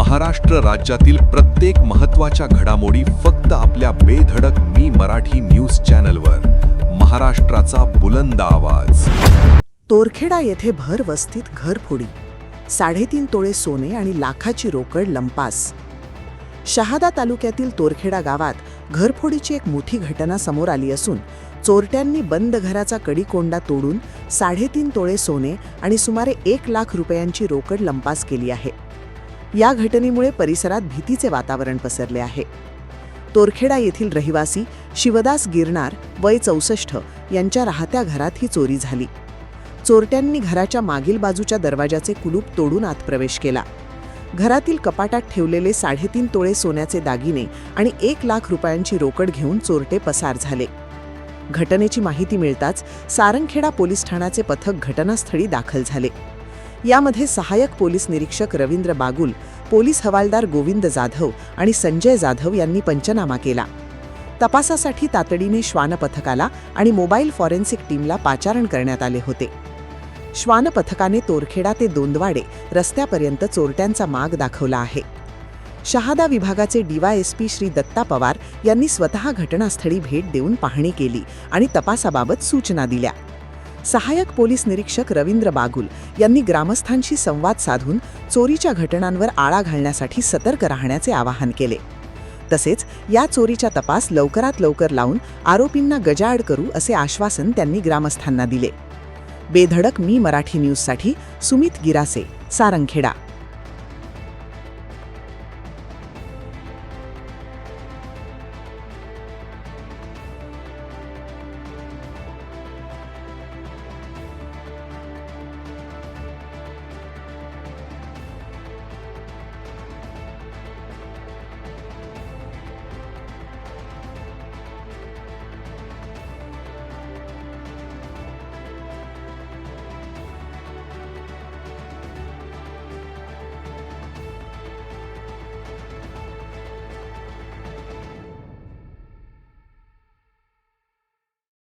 महाराष्ट्र राज्यातील प्रत्येक महत्त्वाच्या घडामोडी फक्त आपल्या बेधडक मी मराठी न्यूज चॅनलवर. महाराष्ट्राचा बुलंद आवाज. तोरखेडा येथे भर वस्तीत घरफोडी, 3.5 तोळे सोने आणि लाखाची रोकड लंपास. शहादा तालुक्यातील तोरखेडा गावात घरफोडीची एक मोठी घटना समोर आली असून चोरट्यांनी बंद घराचा कडिकोंडा तोडून 3.5 तोळे सोने आणि सुमारे 1 लाख रुपयांची रोकड लंपास केली आहे. या घटनेमुळे परिसरात भीतीचे वातावरण पसरले आहे. तोरखेडा येथील रहिवासी शिवदास गिरनार वय 64 यांच्या राहत्या घरात ही चोरी झाली. चोरट्यांनी घराच्या मागील बाजूच्या दरवाजाचे कुलूप तोडून आत प्रवेश केला. घरातील कपाटात ठेवलेले 3.5 तोळे सोन्याचे दागिने आणि 1 लाख रुपयांची रोकड घेऊन चोरटे पसार झाले. घटनेची माहिती मिळताच सारंगखेडा पोलीस ठाण्याचे पथक घटनास्थळी दाखल झाले. यामध्ये सहाय्यक पोलीस निरीक्षक रवींद्र बागुल, पोलीस हवालदार गोविंद जाधव आणि संजय जाधव यांनी पंचनामा केला. तपासासाठी तातडीने श्वान पथकाला आणि मोबाईल फॉरेन्सिक टीमला पाचारण करण्यात आले होते. श्वान पथकाने तोरखेडा ते दोंदवाडे रस्त्यापर्यंत चोरट्यांचा माग दाखवला आहे. शहादा विभागाचे DYSP श्री दत्ता पवार यांनी स्वतः घटनास्थळी भेट देऊन पाहणी केली आणि तपासाबाबत सूचना दिल्या. सहाय्यक पोलीस निरीक्षक रवींद्र बागुल यांनी ग्रामस्थांशी संवाद साधून चोरीच्या घटनांवर आळा घालण्यासाठी सतर्क राहण्याचे आवाहन केले. तसेच या चोरीचा तपास लवकरात लवकर लावून आरोपींना गजाआड करू असे आश्वासन त्यांनी ग्रामस्थांना दिले. बेधडक मी मराठी न्यूजसाठी सुमित गिरासे, सारंगखेडा.